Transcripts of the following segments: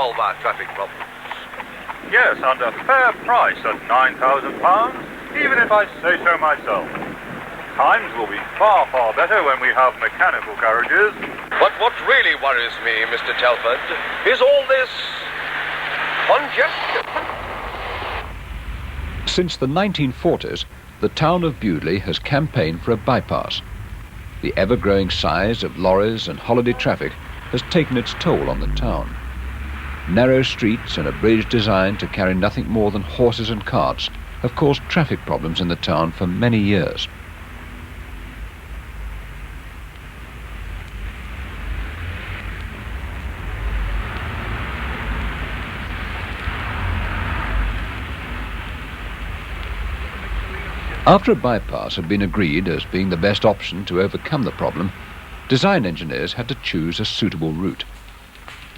solve our traffic problems. Yes, and a fair price at £9,000, even if I say so myself. Times will be far, far better when we have mechanical carriages. But what really worries me, Mr. Telford, is all this congestion. Since the 1940s, the town of Bewdley has campaigned for a bypass. The ever-growing size of lorries and holiday traffic has taken its toll on the town. Narrow streets and a bridge designed to carry nothing more than horses and carts have caused traffic problems in the town for many years. After a bypass had been agreed as being the best option to overcome the problem, design engineers had to choose a suitable route.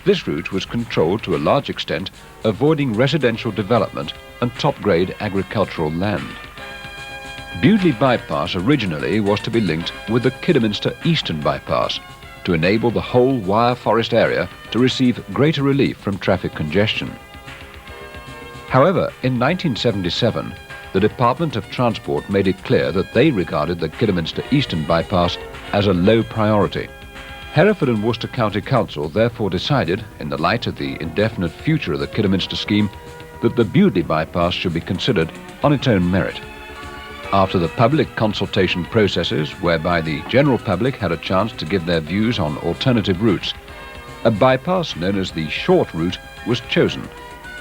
This route was controlled to a large extent, avoiding residential development and top-grade agricultural land. Bewdley Bypass originally was to be linked with the Kidderminster Eastern Bypass to enable the whole Wyre Forest area to receive greater relief from traffic congestion. However, in 1977, the Department of Transport made it clear that they regarded the Kidderminster Eastern Bypass as a low priority. Hereford and Worcester County Council therefore decided, in the light of the indefinite future of the Kidderminster scheme, that the Bewdley Bypass should be considered on its own merit. After the public consultation processes, whereby the general public had a chance to give their views on alternative routes, a bypass known as the short route was chosen,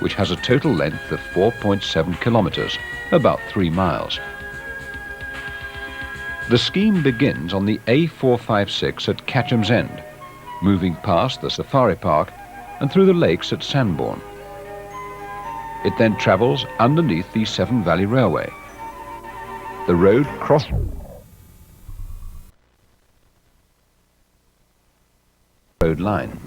which has a total length of 4.7 kilometres, about 3 miles. The scheme begins on the A456 at Catcham's End, moving past the Safari Park and through the lakes at Sandbourne. It then travels underneath the Severn Valley Railway. The road crosses the road line.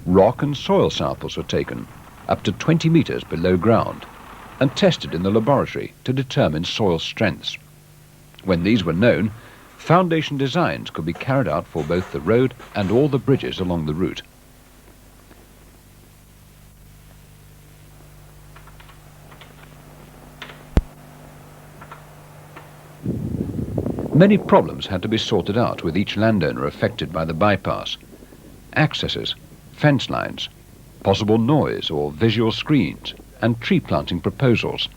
Rock and soil samples were taken up to 20 metres below ground and tested in the laboratory to determine soil strengths. When these were known, foundation designs could be carried out for both the road and all the bridges along the route. Many problems had to be sorted out with each landowner affected by the bypass. Accesses, fence lines, possible noise or visual screens, and tree planting proposals.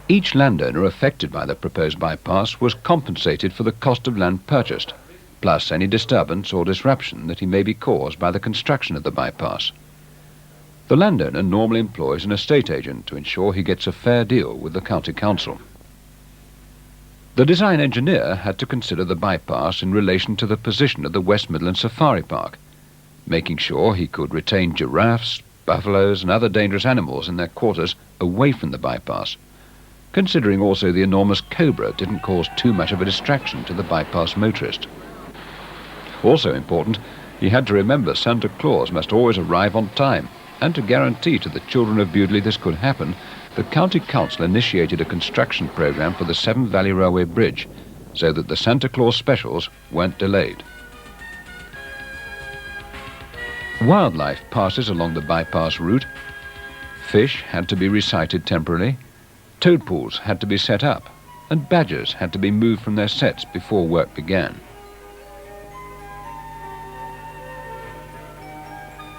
Each landowner affected by the proposed bypass was compensated for the cost of land purchased, plus any disturbance or disruption that he may be caused by the construction of the bypass. The landowner normally employs an estate agent to ensure he gets a fair deal with the county council. The design engineer had to consider the bypass in relation to the position of the West Midlands Safari Park, making sure he could retain giraffes, buffaloes and other dangerous animals in their quarters away from the bypass, considering also the enormous cobra didn't cause too much of a distraction to the bypass motorist. Also important, he had to remember Santa Claus must always arrive on time, and to guarantee to the children of Bewdley this could happen, the County Council initiated a construction programme for the Severn Valley Railway Bridge, so that the Santa Claus specials weren't delayed. Wildlife passes along the bypass route. Fish had to be resighted temporarily, toad pools had to be set up, and badgers had to be moved from their sets before work began.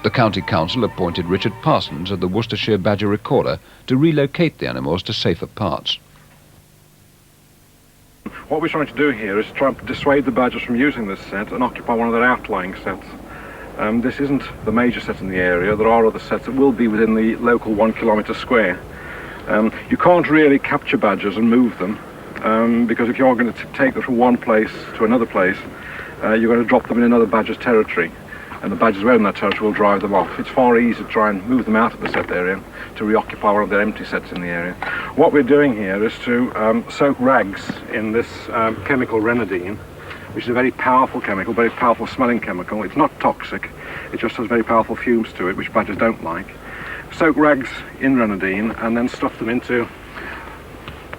The County Council appointed Richard Parsons of the Worcestershire Badger Recorder to relocate the animals to safer parts. What we're trying to do here is try and dissuade the badgers from using this set and occupy one of their outlying sets. This isn't the major set in the area. There are other sets that will be within the local 1 kilometre square. You can't really capture badgers and move them because if you're going to take them from one place to another place, you're going to drop them in another badger's territory, and the badgers who own that territory will drive them off. It's far easier to try and move them out of the set area to reoccupy one of their empty sets in the area. What we're doing here is to soak rags in this chemical Renadine, which is a very powerful chemical, very powerful smelling chemical. It's not toxic, it just has very powerful fumes to it, which badgers don't like. Soak rags in Renadine and then stuff them into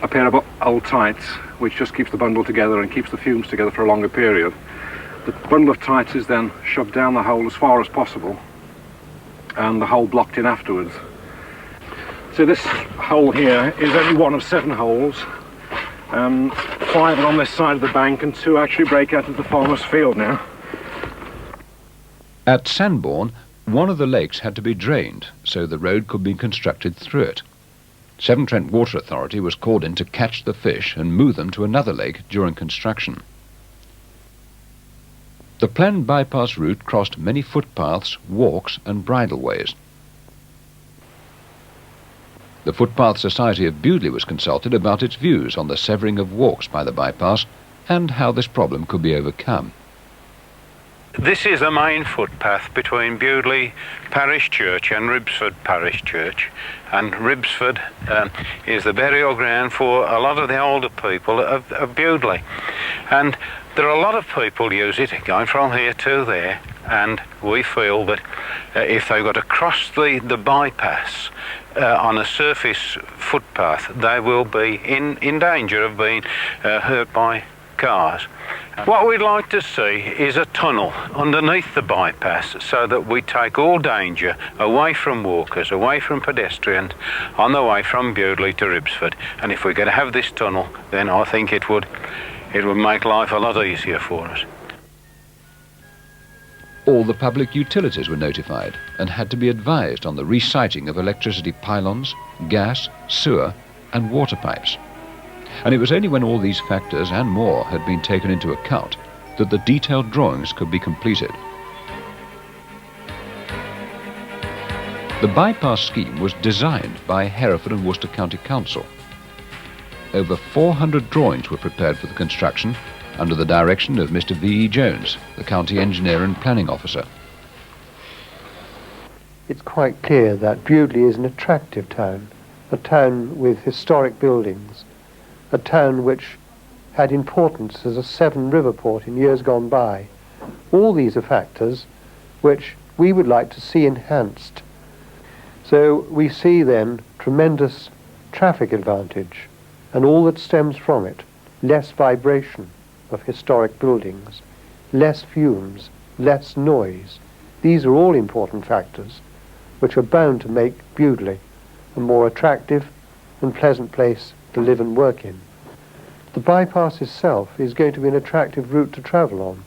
a pair of old tights, which just keeps the bundle together and keeps the fumes together for a longer period. The bundle of tights is then shoved down the hole as far as possible, and the hole blocked in afterwards. So this hole here is only one of 7 holes. 5 are on this side of the bank and 2 actually break out of the farmer's field now. At Sandbourne, one of the lakes had to be drained so the road could be constructed through it. Severn Trent Water Authority was called in to catch the fish and move them to another lake during construction. The planned bypass route crossed many footpaths, walks and bridleways. The Footpath Society of Bewdley was consulted about its views on the severing of walks by the bypass and how this problem could be overcome. This is the main footpath between Bewdley Parish Church and Ribsford Parish Church, and Ribsford is the burial ground for a lot of the older people of Bewdley. And there are a lot of people use it going from here to there, and we feel that if they've got to cross the bypass on a surface footpath, they will be in danger of being hurt by cars. What we'd like to see is a tunnel underneath the bypass so that we take all danger away from walkers, away from pedestrians on the way from Bewdley to Ribsford. And if we're going to have this tunnel, then I think it would make life a lot easier for us. All the public utilities were notified and had to be advised on the resiting of electricity pylons, gas, sewer and water pipes. And it was only when all these factors and more had been taken into account that the detailed drawings could be completed. The bypass scheme was designed by Hereford and Worcester County Council. Over 400 drawings were prepared for the construction under the direction of Mr. V.E. Jones, the County Engineer and Planning Officer. It's quite clear that Bewdley is an attractive town, a town with historic buildings, a town which had importance as a Severn river port in years gone by. All these are factors which we would like to see enhanced. So we see then tremendous traffic advantage and all that stems from it, less vibration of historic buildings, less fumes, less noise. These are all important factors which are bound to make Bewdley a more attractive and pleasant place to live and work in. The bypass itself is going to be an attractive route to travel on.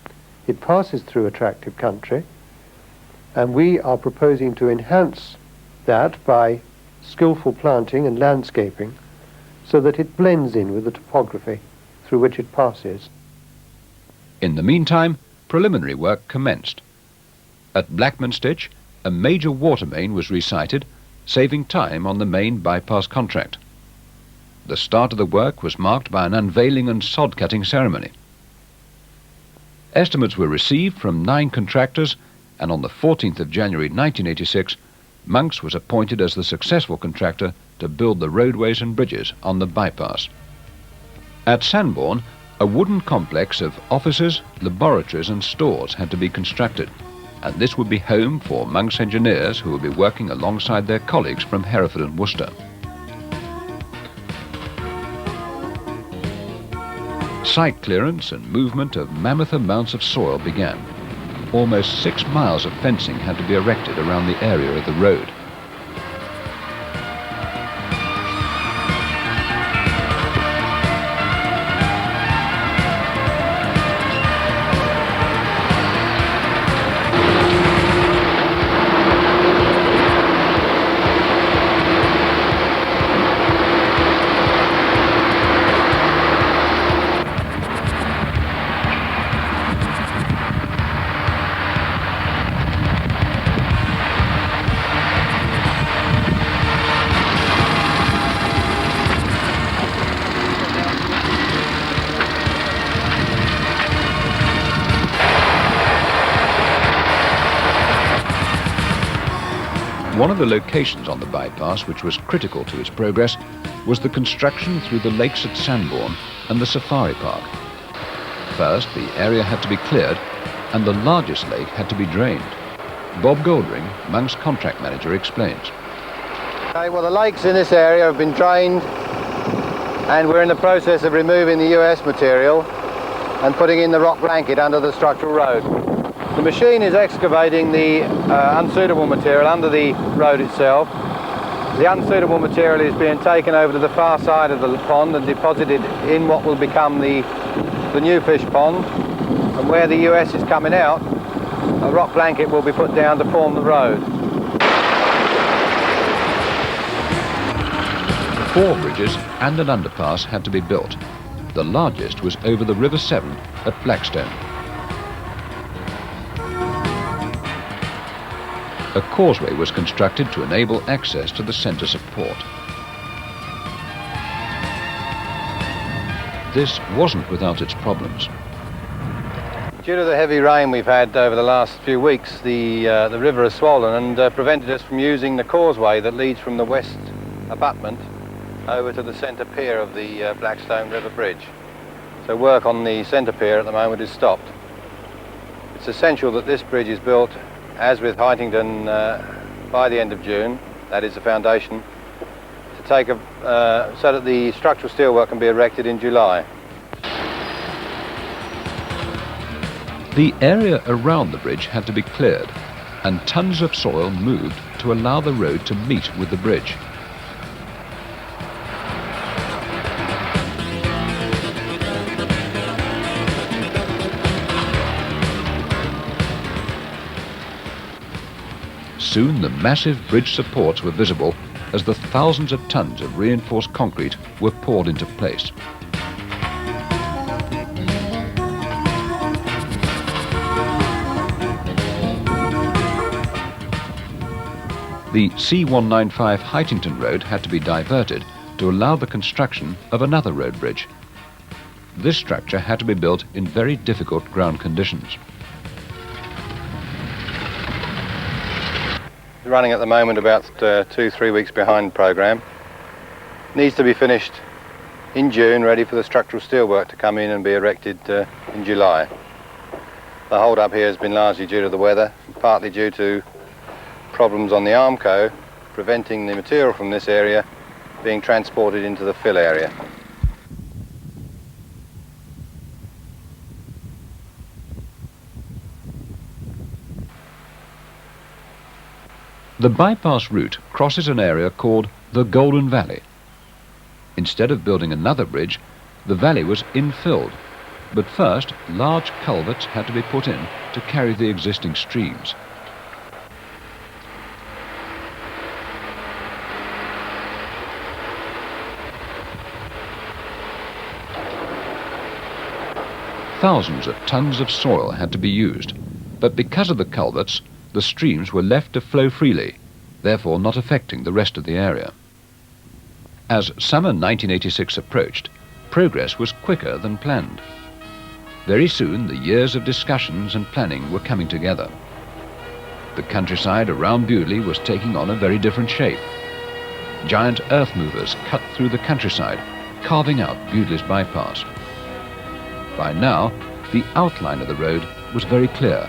It passes through attractive country, and we are proposing to enhance that by skillful planting and landscaping so that it blends in with the topography through which it passes. In the meantime, preliminary work commenced. At Blackmanstitch, a major water main was resited, saving time on the main bypass contract. The start of the work was marked by an unveiling and sod-cutting ceremony. Estimates were received from 9 contractors, and on the 14th of January 1986, Monks was appointed as the successful contractor to build the roadways and bridges on the bypass. At Sandbourne, a wooden complex of offices, laboratories and stores had to be constructed, and this would be home for Monks engineers who would be working alongside their colleagues from Hereford and Worcester. Site clearance and movement of mammoth amounts of soil began. Almost 6 miles of fencing had to be erected around the area of the road. One of the locations on the bypass which was critical to its progress was the construction through the lakes at Sandbourne and the safari park. First, the area had to be cleared and the largest lake had to be drained. Bob Goldring, Monk's contract manager, explains. Okay, well, the lakes in this area have been drained and we're in the process of removing the US material and putting in the rock blanket under the structural road. The machine is excavating the unsuitable material under the road itself. The unsuitable material is being taken over to the far side of the pond and deposited in what will become the new fish pond. And where the US is coming out, a rock blanket will be put down to form the road. 4 bridges and an underpass had to be built. The largest was over the River Severn at Blackstone. A causeway was constructed to enable access to the centre support. This wasn't without its problems. Due to the heavy rain we've had over the last few weeks, the river has swollen and prevented us from using the causeway that leads from the west abutment over to the centre pier of the Blackstone River Bridge. So work on the centre pier at the moment is stopped. It's essential that this bridge is built, as with Heitington, by the end of June, that is the foundation, to take so that the structural steelwork can be erected in July. The area around the bridge had to be cleared and tons of soil moved to allow the road to meet with the bridge. Soon the massive bridge supports were visible as the thousands of tons of reinforced concrete were poured into place. The C195 Heitington Road had to be diverted to allow the construction of another road bridge. This structure had to be built in very difficult ground conditions. Running at the moment about 2-3 weeks behind programme. Needs to be finished in June, ready for the structural steelwork to come in and be erected in July. The hold up here has been largely due to the weather, partly due to problems on the Armco, preventing the material from this area being transported into the fill area. The bypass route crosses an area called the Golden Valley. Instead of building another bridge, the valley was infilled, but first large culverts had to be put in to carry the existing streams. Thousands of tons of soil had to be used, but because of the culverts, the streams were left to flow freely, therefore not affecting the rest of the area. As summer 1986 approached, progress was quicker than planned. Very soon the years of discussions and planning were coming together. The countryside around Bewdley was taking on a very different shape. Giant earth movers cut through the countryside, carving out Bewdley's bypass. By now, the outline of the road was very clear.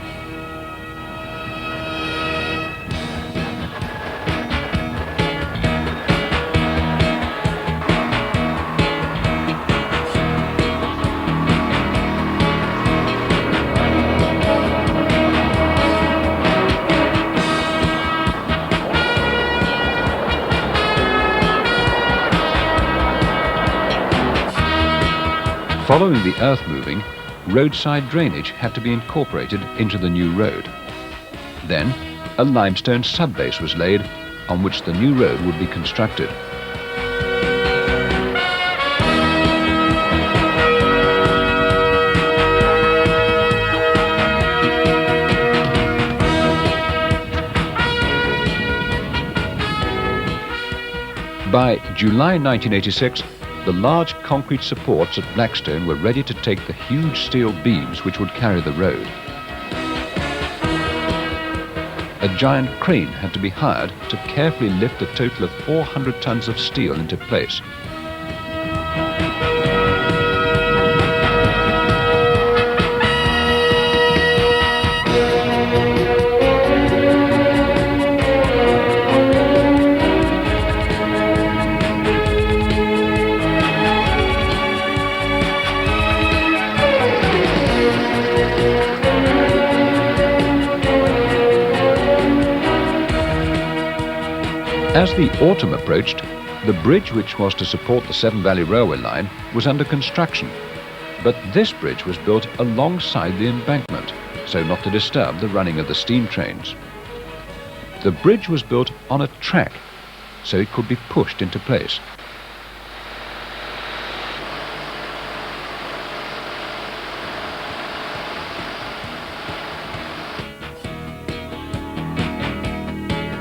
Following the earth moving, roadside drainage had to be incorporated into the new road. Then, a limestone subbase was laid on which the new road would be constructed. By July 1986, the large concrete supports at Blackstone were ready to take the huge steel beams which would carry the road. A giant crane had to be hired to carefully lift a total of 400 tons of steel into place. As the autumn approached, the bridge which was to support the Severn Valley Railway line was under construction. But this bridge was built alongside the embankment, so not to disturb the running of the steam trains. The bridge was built on a track, so it could be pushed into place.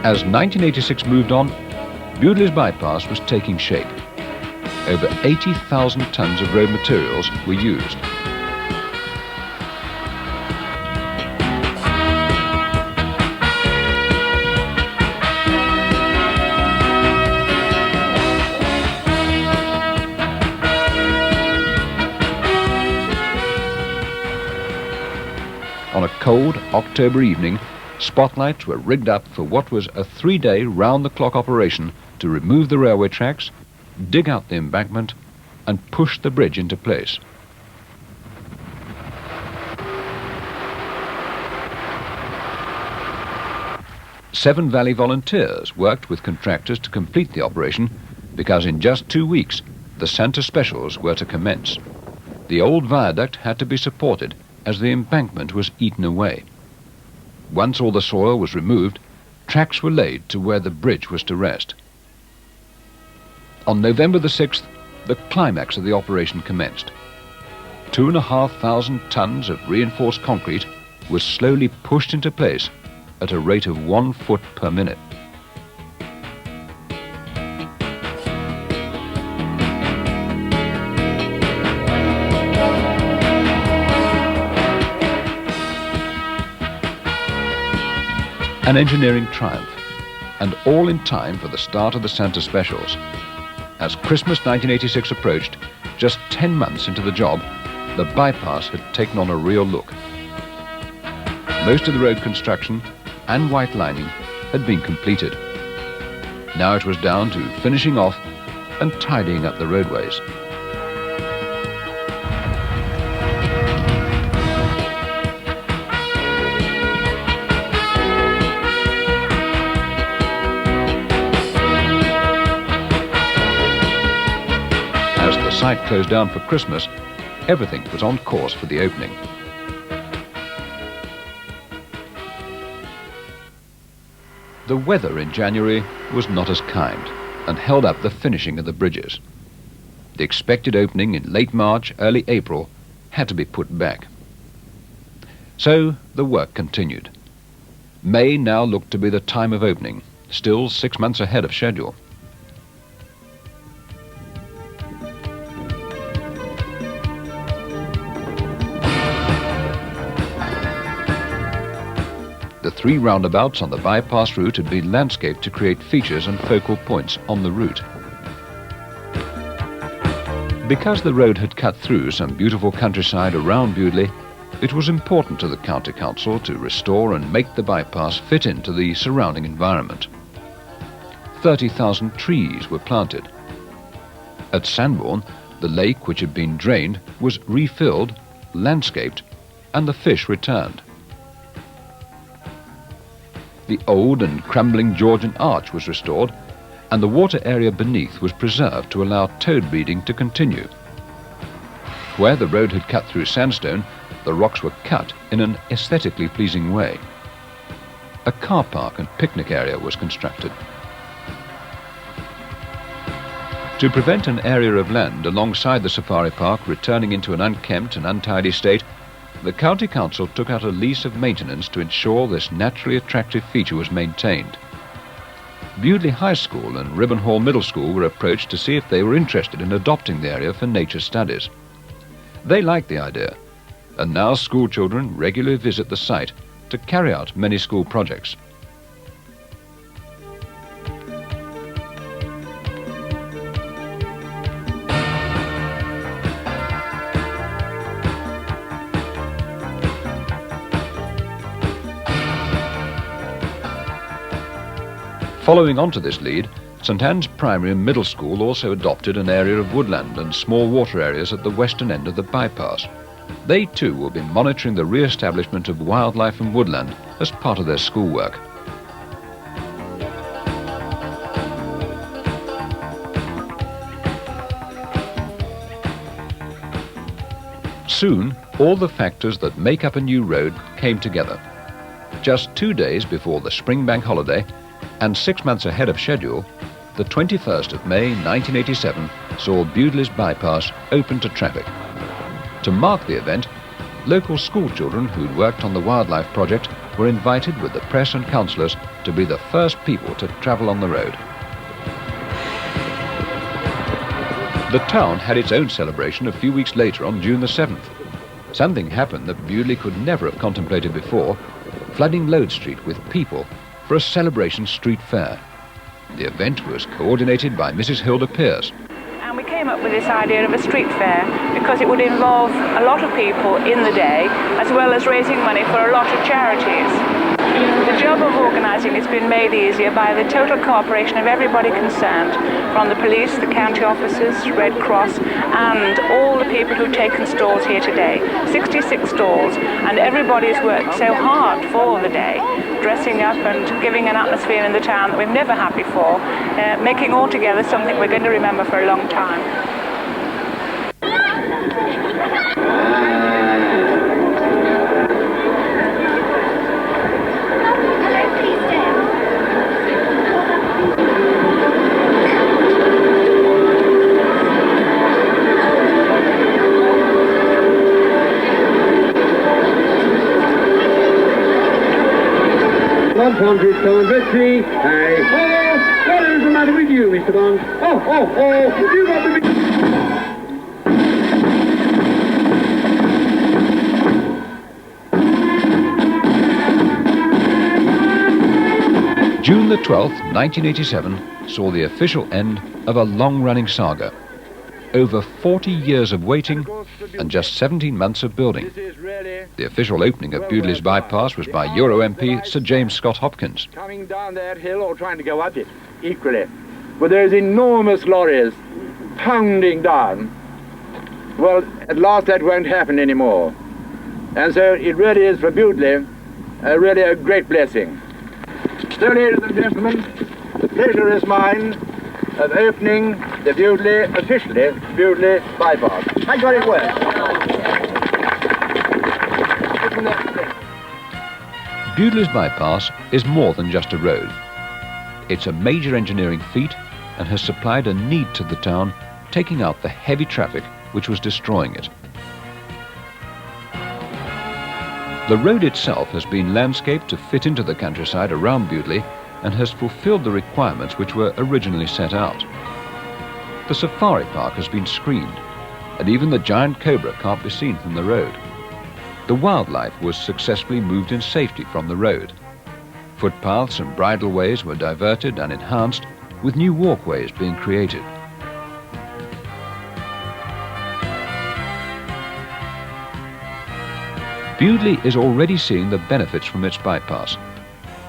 As 1986 moved on, Bewdley's Bypass was taking shape. Over 80,000 tons of road materials were used. On a cold October evening, spotlights were rigged up for what was a 3-day round-the-clock operation to remove the railway tracks, dig out the embankment and push the bridge into place. Severn Valley volunteers worked with contractors to complete the operation because in just 2 weeks the centre specials were to commence. The old viaduct had to be supported as the embankment was eaten away. Once all the soil was removed, tracks were laid to where the bridge was to rest. On November the 6th, the climax of the operation commenced. 2,500 tons of reinforced concrete was slowly pushed into place at a rate of 1 foot per minute. An engineering triumph, and all in time for the start of the centre specials. As Christmas 1986 approached, just 10 months into the job, the bypass had taken on a real look. Most of the road construction and white lining had been completed. Now it was down to finishing off and tidying up the roadways. As the site closed down for Christmas, everything was on course for the opening. The weather in January was not as kind and held up the finishing of the bridges. The expected opening in late March, early April had to be put back. So the work continued. May now looked to be the time of opening, still 6 months ahead of schedule. The 3 roundabouts on the bypass route had been landscaped to create features and focal points on the route. Because the road had cut through some beautiful countryside around Bewdley, it was important to the County Council to restore and make the bypass fit into the surrounding environment. 30,000 trees were planted. At Sanborn, the lake which had been drained was refilled, landscaped, and the fish returned. The old and crumbling Georgian arch was restored, and the water area beneath was preserved to allow toad breeding to continue. Where the road had cut through sandstone, the rocks were cut in an aesthetically pleasing way. A car park and picnic area was constructed. To prevent an area of land alongside the safari park returning into an unkempt and untidy state, the County Council took out a lease of maintenance to ensure this naturally attractive feature was maintained. Bewdley High School and Ribbenhall Middle School were approached to see if they were interested in adopting the area for nature studies. They liked the idea, and now school children regularly visit the site to carry out many school projects. Following on to this lead, St Anne's Primary and Middle School also adopted an area of woodland and small water areas at the western end of the bypass. They too will be monitoring the re-establishment of wildlife and woodland as part of their schoolwork. Soon, all the factors that make up a new road came together. Just 2 days before the spring bank holiday, and 6 months ahead of schedule, the 21st of May 1987 saw Bewdley's Bypass open to traffic. To mark the event, local school children who'd worked on the wildlife project were invited with the press and councillors to be the first people to travel on the road. The town had its own celebration a few weeks later on June the 7th. Something happened that Bewdley could never have contemplated before, flooding Lode Street with people for a celebration street fair. The event was coordinated by Mrs. Hilda Pierce. And we came up with this idea of a street fair because it would involve a lot of people in the day, as well as raising money for a lot of charities. The job of organising has been made easier by the total cooperation of everybody concerned, from the police, the county officers, Red Cross, and all the people who've taken stalls here today. 66 stalls, and everybody's worked so hard for the day, dressing up and giving an atmosphere in the town that we've never had before, making all together something we're going to remember for a long time. Bond, victory. Hey. Oh, what is the matter with you, Mr. Bond? Oh, you got the... June the 12th, 1987, saw the official end of a long-running saga. Over 40 years of waiting and just 17 months of building. The official opening of Bewdley's Bypass was by Euro MP Sir James Scott Hopkins. Coming down that hill or trying to go up it, equally. With those enormous lorries pounding down. Well, at last that won't happen anymore. And so it really is for Bewdley really a great blessing. So, ladies and gentlemen, the pleasure is mine of opening the officially Bewdley Bypass. I got it well. Bewdley's Bypass is more than just a road. It's a major engineering feat and has supplied a need to the town, taking out the heavy traffic which was destroying it. The road itself has been landscaped to fit into the countryside around Bewdley and has fulfilled the requirements which were originally set out. The safari park has been screened, and even the giant cobra can't be seen from the road. The wildlife was successfully moved in safety from the road. Footpaths and bridleways were diverted and enhanced, with new walkways being created. Bewdley is already seeing the benefits from its bypass.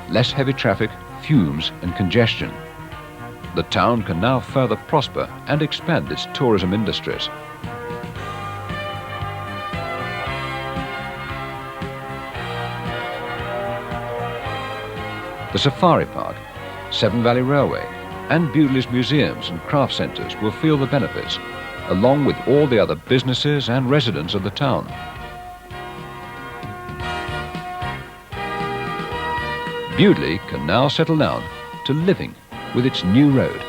Less heavy traffic, fumes and congestion. The town can now further prosper and expand its tourism industries. The Safari Park, Severn Valley Railway and Bewdley's museums and craft centres will feel the benefits, along with all the other businesses and residents of the town. Bewdley can now settle down to living with its new road.